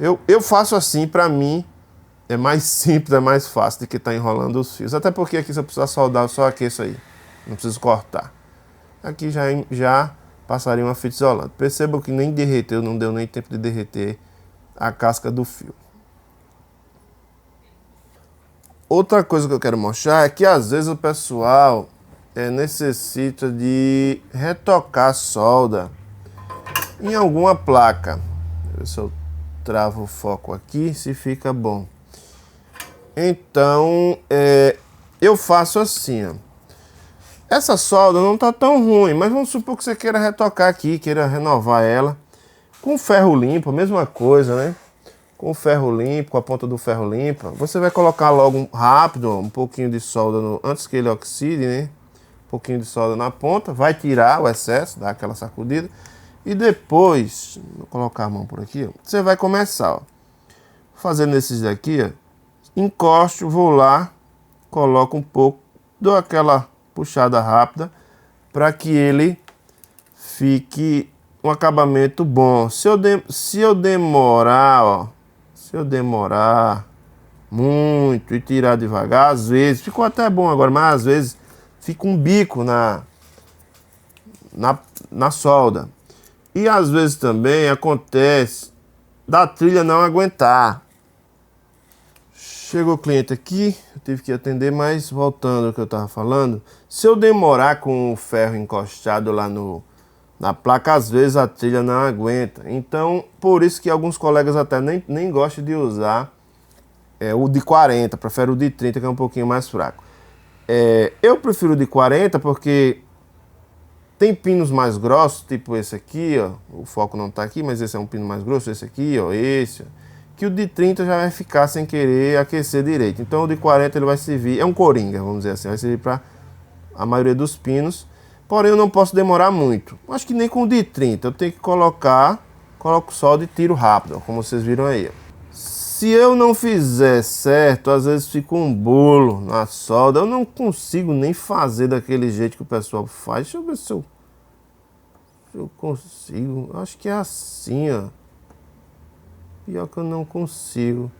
Eu faço assim, pra mim, é mais simples, é mais fácil do que estar enrolando os fios. Até porque aqui, se eu precisar soldar, eu só aqueço aí. Não preciso cortar. Aqui já passaria uma fita isolante. Percebam que nem derreteu, não deu nem tempo de derreter a casca do fio. Outra coisa que eu quero mostrar é que às vezes o pessoal necessita de retocar a solda em alguma placa. Deixa eu ver se eu travo o foco aqui, se fica bom. Então, eu faço assim, ó. Essa solda não tá tão ruim, mas vamos supor que você queira retocar aqui, queira renovar ela. Com ferro limpo, a mesma coisa, né? Com o ferro limpo, com a ponta do ferro limpa, você vai colocar logo rápido um pouquinho de solda antes que ele oxide, né? Um pouquinho de solda na ponta, vai tirar o excesso, dar aquela sacudida. E depois, vou colocar a mão por aqui, ó, você vai começar, ó, fazendo esses daqui, ó, encosto, vou lá, coloco um pouco, dou aquela puxada rápida para que ele fique um acabamento bom. Se eu demorar, ó, se eu demorar muito e tirar devagar, às vezes, ficou até bom agora, mas às vezes fica um bico na solda. E às vezes também acontece da trilha não aguentar. Chegou o cliente aqui, eu tive que atender, mas voltando ao que eu estava falando, se eu demorar com o ferro encostado lá na placa, às vezes a trilha não aguenta. Então, por isso que alguns colegas até nem gostam de usar o de 40, prefere o de 30, que é um pouquinho mais fraco. Eu prefiro o de 40 porque tem pinos mais grossos, tipo esse aqui, ó. O foco não tá aqui, mas esse é um pino mais grosso, esse aqui, ó, esse. Que o de 30 já vai ficar sem querer aquecer direito. Então o de 40 ele vai servir, é um coringa, vamos dizer assim, vai servir para a maioria dos pinos. Porém eu não posso demorar muito. Acho que nem com o de 30, eu tenho que coloco solda e tiro rápido, ó, como vocês viram aí, ó. Se eu não fizer certo, às vezes fica um bolo na solda. Eu não consigo nem fazer daquele jeito que o pessoal faz. Deixa eu ver se eu consigo. Acho que é assim, ó. Pior que eu não consigo.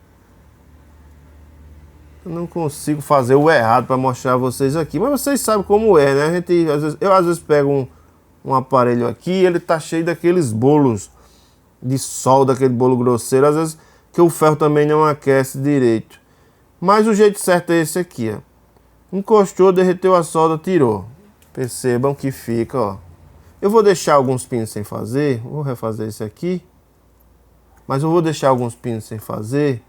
Eu não consigo fazer o errado para mostrar a vocês aqui. Mas vocês sabem como é, né? Eu às vezes pego um aparelho aqui e ele tá cheio daqueles bolos de solda, aquele bolo grosseiro. Às vezes que o ferro também não aquece direito. Mas o jeito certo é esse aqui, ó. Encostou, derreteu a solda, tirou. Percebam que fica, ó. Eu vou deixar alguns pinos sem fazer. Vou refazer esse aqui. Mas eu vou deixar alguns pinos sem fazer.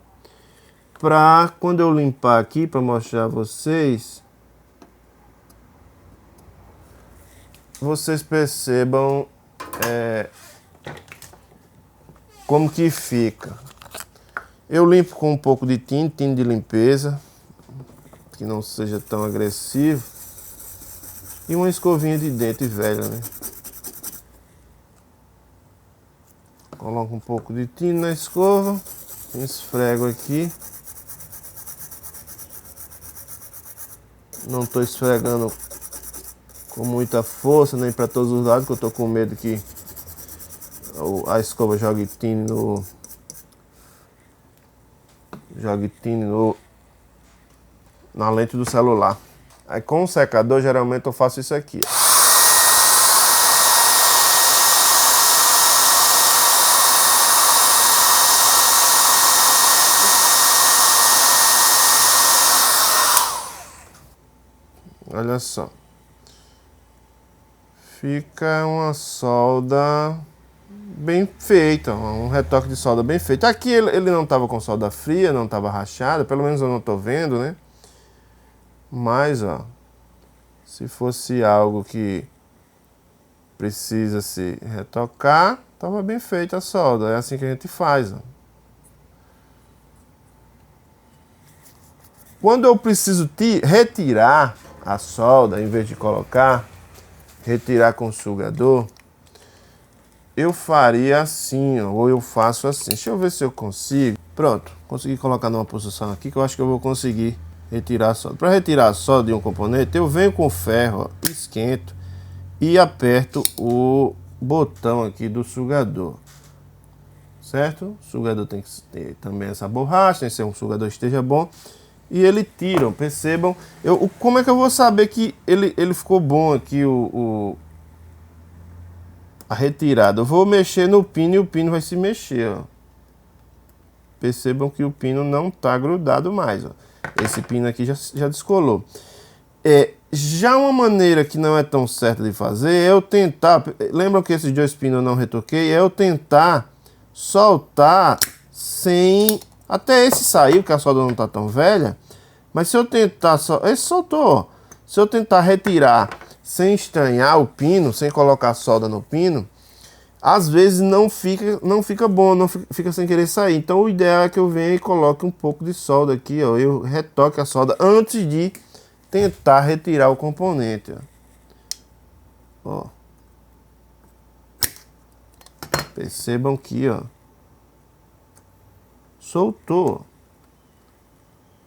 Pra quando eu limpar aqui, pra mostrar a vocês, vocês percebam como que fica. Eu limpo com um pouco de tino de limpeza, que não seja tão agressivo. E uma escovinha de dente velha, né? Coloco um pouco de tino na escova, esfrego aqui. Não estou esfregando com muita força, nem para todos os lados, porque eu estou com medo que a escova jogue tino na lente do celular. Aí com o secador, geralmente eu faço isso aqui. Olha só. Fica uma solda bem feita, um retoque de solda bem feito. Aqui ele não estava com solda fria, não estava rachada, pelo menos eu não estou vendo, né? Mas, ó, se fosse algo que precisa se retocar, estava bem feita a solda. É assim que a gente faz, ó. Quando eu preciso retirar a solda, em vez de colocar, retirar com o sugador, eu faria assim, ó, ou eu faço assim. Deixa eu ver se eu consigo. Pronto, consegui colocar numa posição aqui que eu acho que eu vou conseguir retirar a solda. Para retirar a solda de um componente, eu venho com o ferro, ó, esquento e aperto o botão aqui do sugador. certo? O sugador tem que ter também essa borracha, tem que ser um sugador que esteja bom. E ele tira, percebam. Como é que eu vou saber que ele ficou bom aqui, a retirada? Eu vou mexer no pino e o pino vai se mexer, ó. Percebam que o pino não está grudado mais, ó. Esse pino aqui já descolou. Já uma maneira que não é tão certa de fazer é eu tentar... Lembram que esses dois pinos eu não retoquei? É eu tentar soltar sem... Até esse saiu, que a solda não está tão velha. Mas se eu tentar... Esse soltou, ó. Se eu tentar retirar sem estranhar o pino, sem colocar solda no pino, às vezes não fica bom, não fica sem querer sair. Então o ideal é que eu venha e coloque um pouco de solda aqui, ó. Eu retoque a solda antes de tentar retirar o componente, ó. Percebam que, ó, soltou.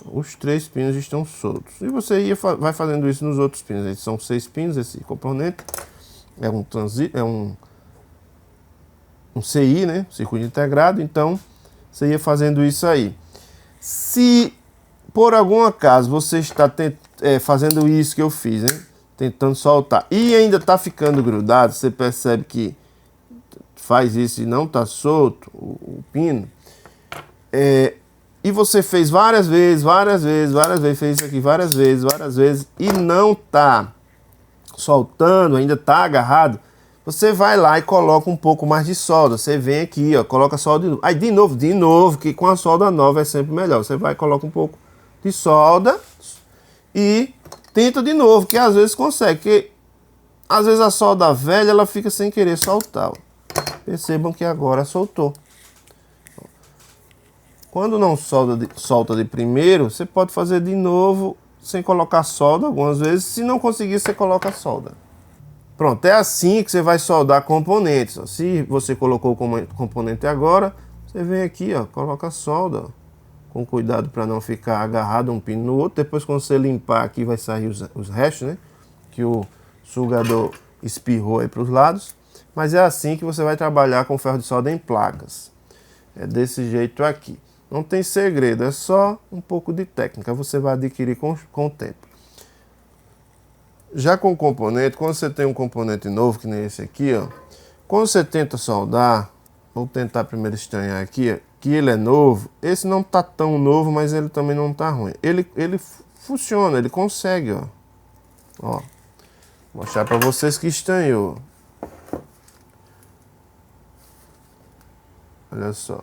Os 3 pinos estão soltos. E você vai fazendo isso nos outros pinos. Esses são 6 pinos, esse componente. É um CI, né? Circuito integrado. Então, você ia fazendo isso aí. Se, por algum acaso, você está fazendo isso que eu fiz, né? Tentando soltar, e ainda está ficando grudado, você percebe que faz isso e não está solto o pino, e você fez várias vezes, fez isso aqui várias vezes, e não está soltando, ainda está agarrado, você vai lá e coloca um pouco mais de solda. Você vem aqui, ó, coloca solda de novo. Aí de novo, que com a solda nova é sempre melhor. Você vai e coloca um pouco de solda e tenta de novo, que às vezes consegue, que às vezes a solda velha ela fica sem querer soltar, ó. Percebam que agora soltou. Quando não solta de primeiro, você pode fazer de novo sem colocar solda algumas vezes. Se não conseguir, você coloca solda. Pronto, é assim que você vai soldar componentes, ó. Se você colocou o componente agora, você vem aqui, ó, coloca solda, ó, com cuidado para não ficar agarrado um pino no outro. Depois, quando você limpar aqui, vai sair os restos, né, que o sugador espirrou aí para os lados. Mas é assim que você vai trabalhar com ferro de solda em placas. É desse jeito aqui. Não tem segredo, é só um pouco de técnica. Você vai adquirir com o tempo. Já com o componente, quando você tem um componente novo, que nem esse aqui, ó, quando você tenta soldar, vou tentar primeiro estranhar aqui, ó, que ele é novo. Esse não tá tão novo, mas ele também não tá ruim. Ele funciona, ele consegue, ó. Ó, vou mostrar para vocês que estranhou. Olha só.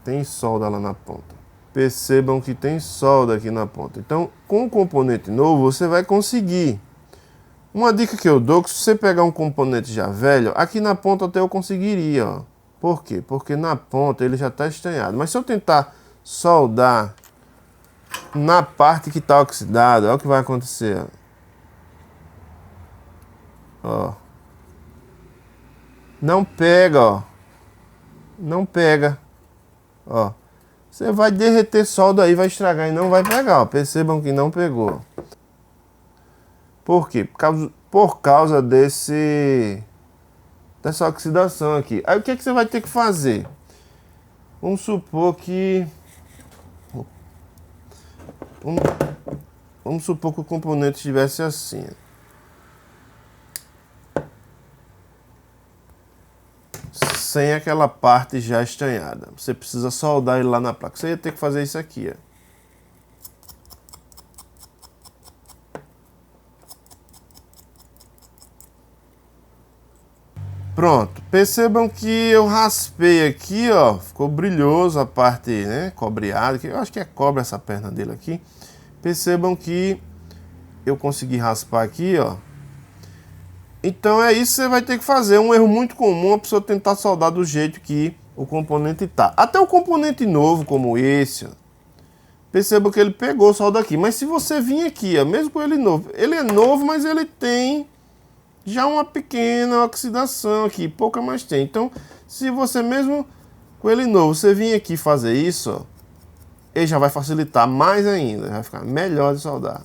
Tem solda lá na ponta. Percebam que tem solda aqui na ponta. Então, com o componente novo, você vai conseguir. Uma dica que eu dou, que se você pegar um componente já velho, aqui na ponta até eu conseguiria, ó. Por quê? Porque na ponta ele já está estranhado. Mas se eu tentar soldar na parte que está oxidada, olha o que vai acontecer, ó. Não pega, ó. Não pega. Ó, você vai derreter solda aí, vai estragar e não vai pegar, ó. Percebam que não pegou. Por quê? Por causa dessa oxidação aqui. Aí o que você vai ter que fazer? Vamos supor que... Vamos supor que o componente estivesse assim. Sem aquela parte já estranhada. Você precisa soldar ele lá na placa. Você ia ter que fazer isso aqui, ó. Pronto. Percebam que eu raspei aqui, ó. Ficou brilhoso a parte, né, cobreada. Eu acho que é cobre essa perna dele aqui. Percebam que eu consegui raspar aqui, ó. Então é isso que você vai ter que fazer. É um erro muito comum a pessoa tentar soldar do jeito que o componente tá. Até o componente novo como esse, ó, perceba que ele pegou solda aqui. Mas se você vir aqui, ó, mesmo com ele é novo, mas ele tem já uma pequena oxidação aqui, pouca mais tem. Então, se você mesmo com ele novo, você vir aqui fazer isso, ó, ele já vai facilitar mais ainda, vai ficar melhor de soldar,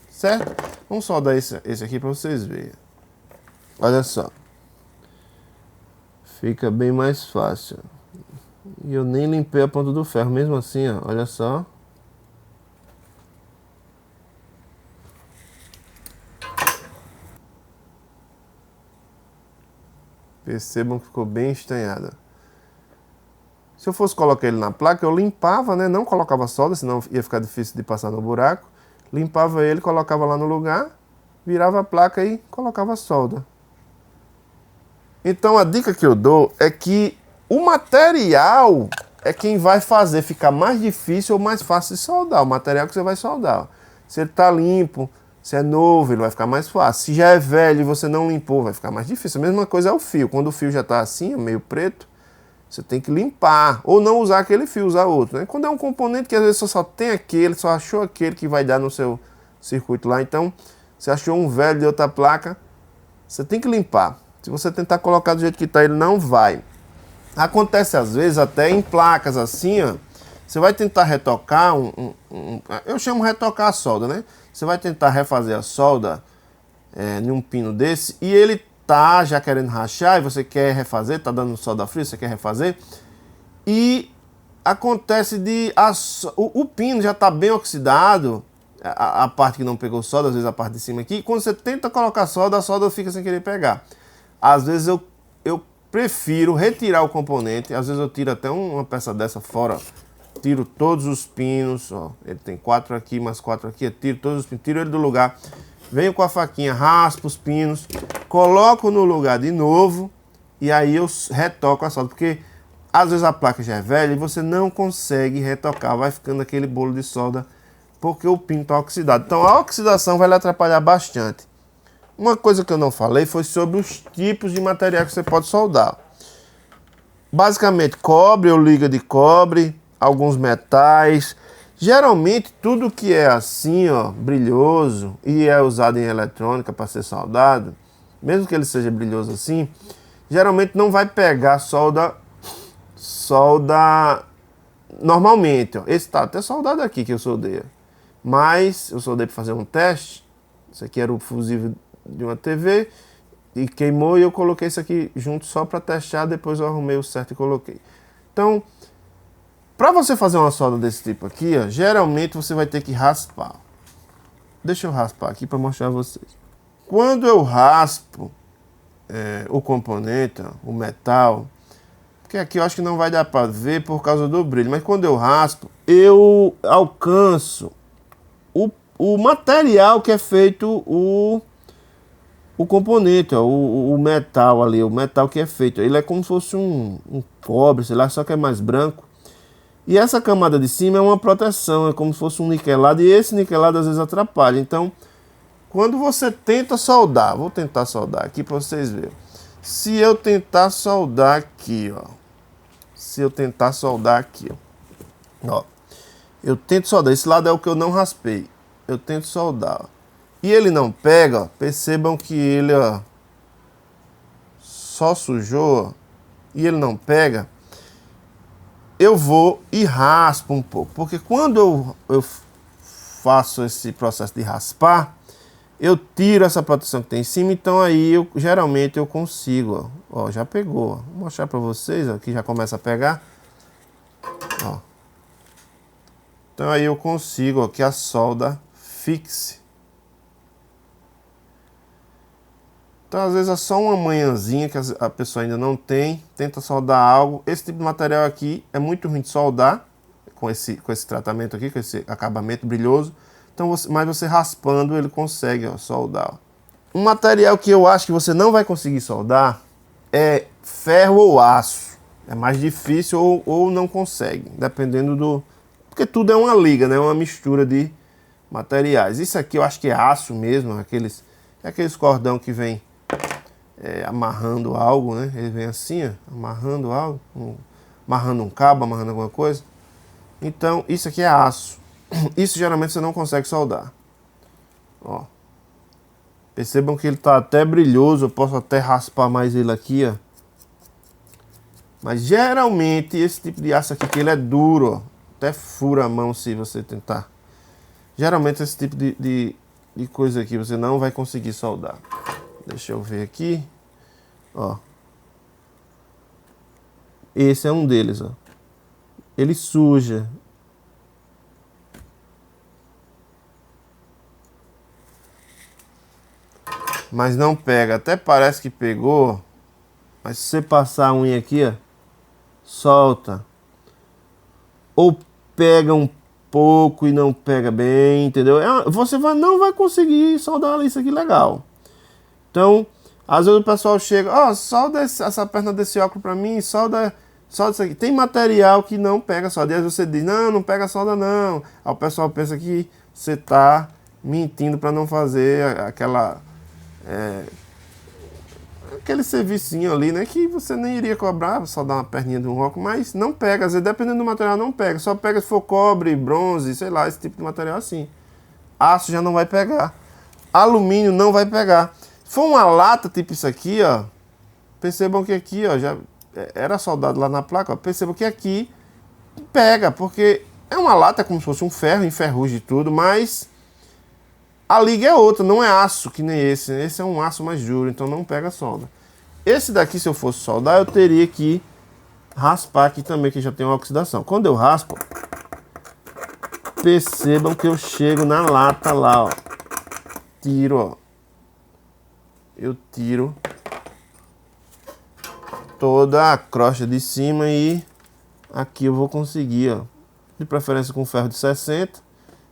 certo? Vamos soldar esse aqui para vocês verem. Olha só, fica bem mais fácil. E eu nem limpei a ponta do ferro, mesmo assim, ó, olha só. Percebam que ficou bem estanhada. Se eu fosse colocar ele na placa, eu limpava, né? Não colocava solda, senão ia ficar difícil de passar no buraco. Limpava ele, colocava lá no lugar, virava a placa e colocava a solda. Então a dica que eu dou é que o material é quem vai fazer ficar mais difícil ou mais fácil de soldar. O material que você vai soldar. Se ele está limpo, se é novo, ele vai ficar mais fácil. Se já é velho e você não limpou, vai ficar mais difícil. A mesma coisa é o fio. Quando o fio já está assim, meio preto, você tem que limpar. Ou não usar aquele fio, usar outro. Né? Quando é um componente que às vezes você só tem aquele, só achou aquele que vai dar no seu circuito lá. Então, você achou um velho de outra placa, você tem que limpar. Se você tentar colocar do jeito que está, ele não vai. Acontece às vezes até em placas assim, ó. Você vai tentar retocar eu chamo retocar a solda, né? Você vai tentar refazer a solda em um pino desse e ele tá já querendo rachar e você quer refazer, tá dando solda fria, você quer refazer. E acontece o pino já tá bem oxidado, a parte que não pegou solda, às vezes a parte de cima aqui. E quando você tenta colocar solda, a solda fica sem querer pegar. Às vezes eu prefiro retirar o componente, às vezes eu tiro até uma peça dessa fora, tiro todos os pinos, ó, ele tem 4 aqui, mais 4 aqui, eu tiro todos os pinos, tiro ele do lugar, venho com a faquinha, raspo os pinos, coloco no lugar de novo e aí eu retoco a solda, porque às vezes a placa já é velha e você não consegue retocar, vai ficando aquele bolo de solda porque o pino está oxidado. Então a oxidação vai lhe atrapalhar bastante. Uma coisa que eu não falei foi sobre os tipos de material que você pode soldar. Basicamente cobre ou liga de cobre, alguns metais. Geralmente tudo que é assim, ó, brilhoso e é usado em eletrônica para ser soldado, mesmo que ele seja brilhoso assim, geralmente não vai pegar solda normalmente. Ó. Esse tá até soldado aqui que eu soldei. Mas eu soldei para fazer um teste. Esse aqui era o fusível de uma TV e queimou e eu coloquei isso aqui junto só para testar, depois eu arrumei o certo e coloquei. Então, para você fazer uma solda desse tipo aqui, ó, geralmente você vai ter que raspar. Deixa eu raspar aqui para mostrar a vocês. Quando eu raspo o componente, ó, o metal, porque aqui eu acho que não vai dar para ver por causa do brilho, mas quando eu raspo, eu alcanço o material que é feito o componente, ó, o metal ali, o metal que é feito. Ele é como se fosse um cobre, sei lá, só que é mais branco. E essa camada de cima é uma proteção, é como se fosse um niquelado, e esse niquelado às vezes atrapalha. Então, quando você tenta soldar, vou tentar soldar aqui para vocês verem. Se eu tentar soldar aqui, ó. Se eu tentar soldar aqui, ó. Eu tento soldar, esse lado é o que eu não raspei. Eu tento soldar, ó. E ele não pega, ó, percebam que ele ó, só sujou, ó, e ele não pega, eu vou e raspo um pouco, porque quando eu faço esse processo de raspar, eu tiro essa proteção que tem em cima, então aí geralmente eu consigo, ó, já pegou, ó. Vou mostrar para vocês, ó, que já começa a pegar, ó. Então aí eu consigo, ó, que a solda fixe. Então, às vezes, é só uma manhãzinha que a pessoa ainda não tem, tenta soldar algo. Esse tipo de material aqui é muito ruim de soldar, com esse tratamento aqui, com esse acabamento brilhoso. Então, mas você raspando, ele consegue ó, soldar. Ó. Um material que eu acho que você não vai conseguir soldar é ferro ou aço. É mais difícil ou não consegue, dependendo do... Porque tudo é uma liga, né? Uma mistura de materiais. Isso aqui eu acho que é aço mesmo, aqueles cordão que vem... amarrando algo, né? Ele vem assim, ó, amarrando algo, amarrando um cabo, amarrando alguma coisa. Então, isso aqui é aço. Isso geralmente você não consegue soldar. Ó. Percebam que ele tá até brilhoso, eu posso até raspar mais ele aqui, ó. Mas geralmente esse tipo de aço aqui, que ele é duro, ó, até fura a mão se você tentar. Geralmente esse tipo de coisa aqui você não vai conseguir soldar. Deixa eu ver aqui. Ó. Esse é um deles, ó. ele suja. Mas não pega. Até parece que pegou. Mas se você passar a unha aqui, ó, solta. Ou pega um pouco e não pega bem, entendeu? Você não vai conseguir soldar isso aqui legal. Então, às vezes o pessoal chega, ó, solda essa perna desse óculos pra mim, solda isso aqui. Tem material que não pega solda. E às vezes você diz, não pega solda não. Aí o pessoal pensa que você tá mentindo pra não fazer aquele servicinho ali, né, que você nem iria cobrar, só dar uma perninha de um óculos, mas não pega, às vezes dependendo do material não pega, só pega se for cobre, bronze, sei lá, esse tipo de material assim. Aço já não vai pegar, alumínio não vai pegar. Se for uma lata tipo isso aqui, ó, percebam que aqui, ó, já era soldado lá na placa, ó, percebam que aqui pega, porque é uma lata como se fosse um ferro, enferrugem e tudo, mas a liga é outra, não é aço que nem esse. Esse é um aço mais duro, então não pega solda. Esse daqui, se eu fosse soldar, eu teria que raspar aqui também, que já tem uma oxidação. Quando eu raspo, percebam que eu chego na lata lá, ó. Tiro, ó. Eu tiro toda a crosta de cima e aqui eu vou conseguir, ó. De preferência com ferro de 60.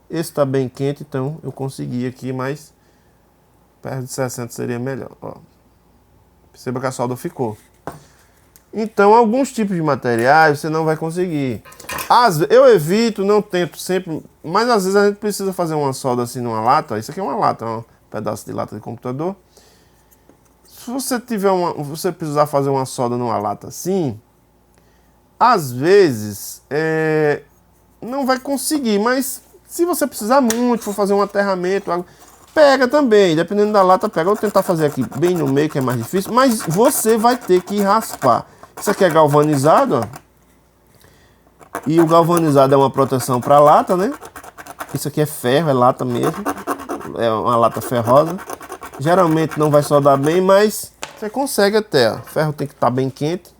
Esse tá bem quente, então eu consegui aqui, mas perto de 60 seria melhor. Ó. Perceba que a solda ficou. Então, alguns tipos de materiais você não vai conseguir. Eu evito, não tento sempre, mas às vezes a gente precisa fazer uma solda assim numa lata. Isso aqui é uma lata, um pedaço de lata de computador. Se você você precisar fazer uma solda numa lata assim, às vezes não vai conseguir, mas se você precisar muito, for fazer um aterramento, pega também, dependendo da lata pega. Eu vou tentar fazer aqui bem no meio, que é mais difícil, mas você vai ter que raspar. Isso aqui é galvanizado, ó. E o galvanizado é uma proteção para a lata, né? Isso aqui é ferro, é lata mesmo. É uma lata ferrosa. Geralmente não vai soldar bem, mas você consegue até, ó. O ferro tem que estar bem quente.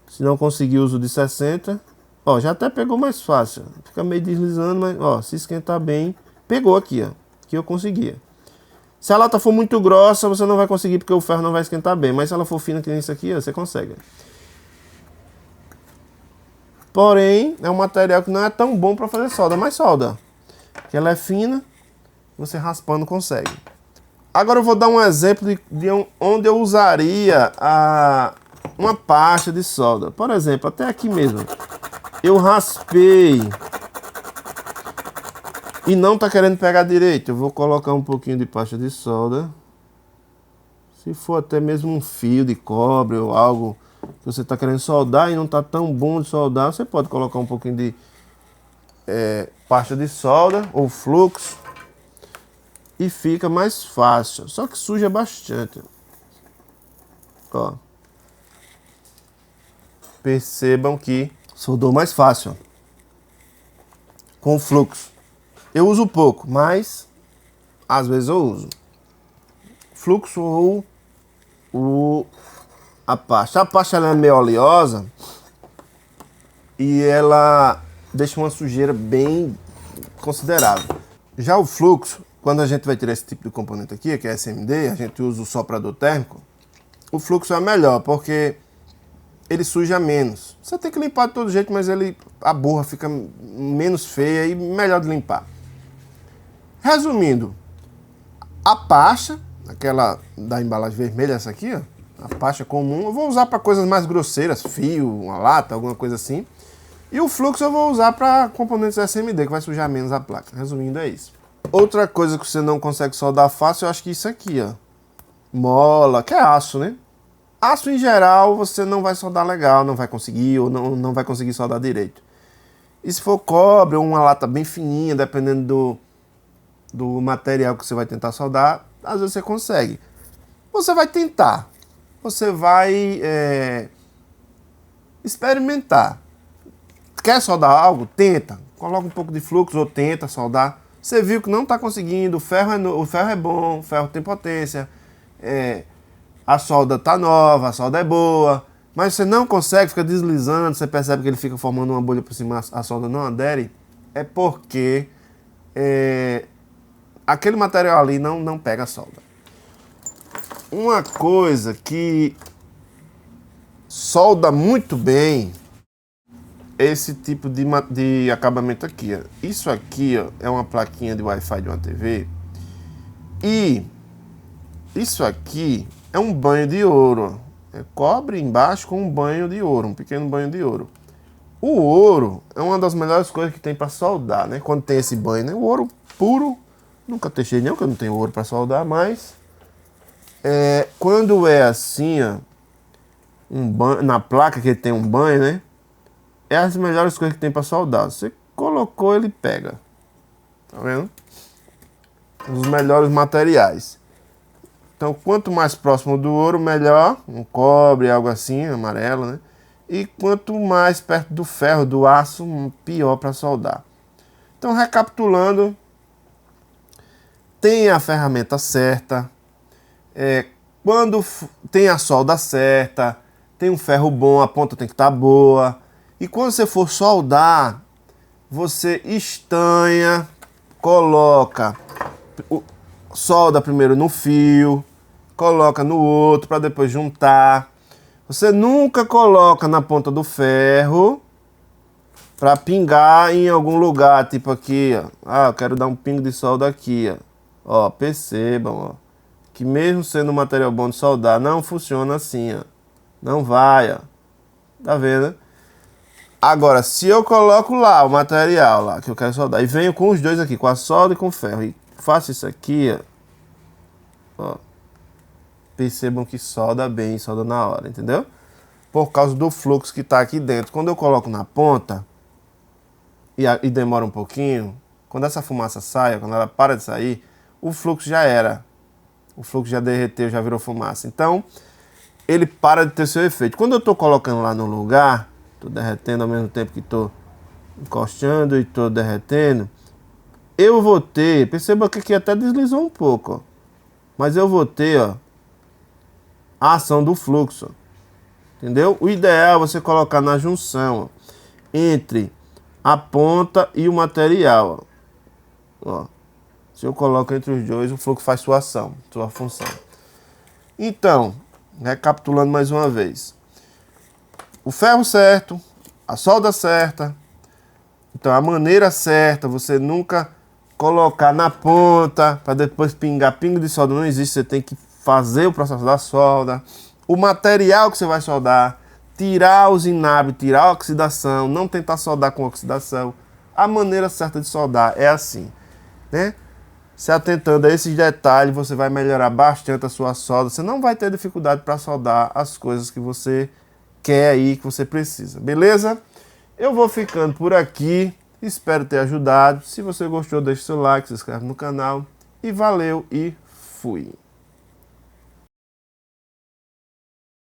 Se não conseguir, uso de 60. Ó, já até pegou mais fácil. Fica meio deslizando, mas ó, se esquentar bem, pegou aqui, ó. Que eu conseguia. Se a lata for muito grossa, você não vai conseguir porque o ferro não vai esquentar bem. Mas se ela for fina que nem isso aqui, ó, você consegue. Porém, é um material que não é tão bom para fazer solda, mas solda. Que ela é fina, você raspando consegue. Agora eu vou dar um exemplo de onde eu usaria uma pasta de solda. Por exemplo, até aqui mesmo. Eu raspei e não tá querendo pegar direito. Eu vou colocar um pouquinho de pasta de solda. Se for até mesmo um fio de cobre ou algo que você está querendo soldar e não está tão bom de soldar, você pode colocar um pouquinho de pasta de solda ou fluxo e fica mais fácil. Só que suja bastante. Ó. Percebam que soldou mais fácil com o fluxo. Eu uso pouco, mas às vezes eu uso fluxo ou a pasta. A pasta ela é meio oleosa e ela deixa uma sujeira bem considerável. Já o fluxo, quando a gente vai tirar esse tipo de componente aqui, que é SMD, a gente usa o soprador térmico. O fluxo é melhor porque ele suja menos. Você tem que limpar de todo jeito, mas a borra fica menos feia e melhor de limpar. Resumindo, a pasta, aquela da embalagem vermelha, essa aqui, ó, a pasta comum, eu vou usar para coisas mais grosseiras, fio, uma lata, alguma coisa assim. E o fluxo eu vou usar para componentes SMD, que vai sujar menos a placa. Resumindo, é isso. Outra coisa que você não consegue soldar fácil, eu acho que isso aqui, ó. Mola, que é aço, né? Aço em geral você não vai soldar legal, não vai conseguir, ou não vai conseguir soldar direito. E se for cobre ou uma lata bem fininha, dependendo do material que você vai tentar soldar, às vezes você consegue. Você vai tentar. Você vai experimentar. Quer soldar algo? Tenta. Coloca um pouco de fluxo ou tenta soldar. Você viu que não está conseguindo, o ferro é bom, o ferro tem potência, a solda está nova, a solda é boa. mas você não consegue, fica deslizando, você percebe que ele fica formando uma bolha por cima, a solda não adere, é porque aquele material ali não pega a solda. Uma coisa que solda muito bem esse tipo de acabamento aqui, ó. Isso aqui, ó, é uma plaquinha de Wi-Fi de uma TV. E isso aqui é um banho de ouro. É cobre embaixo com um banho de ouro, um pequeno banho de ouro. O ouro é uma das melhores coisas que tem para soldar, né? Quando tem esse banho, né? O ouro puro, nunca testei nenhum, que eu não tenho ouro para soldar, mas quando é assim, ó, um banho, na placa que tem um banho, né? É as melhores coisas que tem para soldar. Você colocou, ele pega. Tá vendo? Um dos melhores materiais. Então, quanto mais próximo do ouro, melhor. Um cobre, algo assim, amarelo, né? E quanto mais perto do ferro, do aço, pior para soldar. Então, recapitulando, tem a ferramenta certa, quando tem a solda certa, tem um ferro bom, a ponta tem que estar boa. E quando você for soldar, você estanha, coloca, solda primeiro no fio, coloca no outro para depois juntar. Você nunca coloca na ponta do ferro para pingar em algum lugar, tipo aqui, ó. Ah, eu quero dar um pingo de solda aqui, ó. Ó, percebam, ó, que mesmo sendo um material bom de soldar, não funciona assim, ó. Não vai, ó. Tá vendo? Agora, se eu coloco lá o material lá que eu quero soldar e venho com os dois aqui, com a solda e com o ferro, e faço isso aqui, ó, percebam que solda bem, solda na hora, entendeu? Por causa do fluxo que está aqui dentro. Quando eu coloco na ponta e demora um pouquinho, quando essa fumaça sai, quando ela para de sair, o fluxo já era. O fluxo já derreteu, já virou fumaça. Então, ele para de ter seu efeito. Quando eu estou colocando lá no lugar, estou derretendo ao mesmo tempo que estou encostando e estou derretendo, eu vou ter, perceba que aqui até deslizou um pouco, ó, mas eu vou ter, ó, a ação do fluxo, entendeu? O ideal é você colocar na junção, ó, entre a ponta e o material, ó. Se eu coloco entre os dois, o fluxo faz sua ação, sua função. Então, recapitulando mais uma vez, o ferro certo, a solda certa, então a maneira certa, você nunca colocar na ponta para depois pingar. Pingo de solda não existe, você tem que fazer o processo da solda. O material que você vai soldar, tirar os inabres, tirar a oxidação, não tentar soldar com oxidação. A maneira certa de soldar é assim, né? Se atentando a esses detalhes, você vai melhorar bastante a sua solda. Você não vai ter dificuldade para soldar as coisas que você quer aí, que você precisa. Beleza? Eu vou ficando por aqui. Espero ter ajudado. Se você gostou, deixe seu like, se inscreve no canal. E valeu e fui!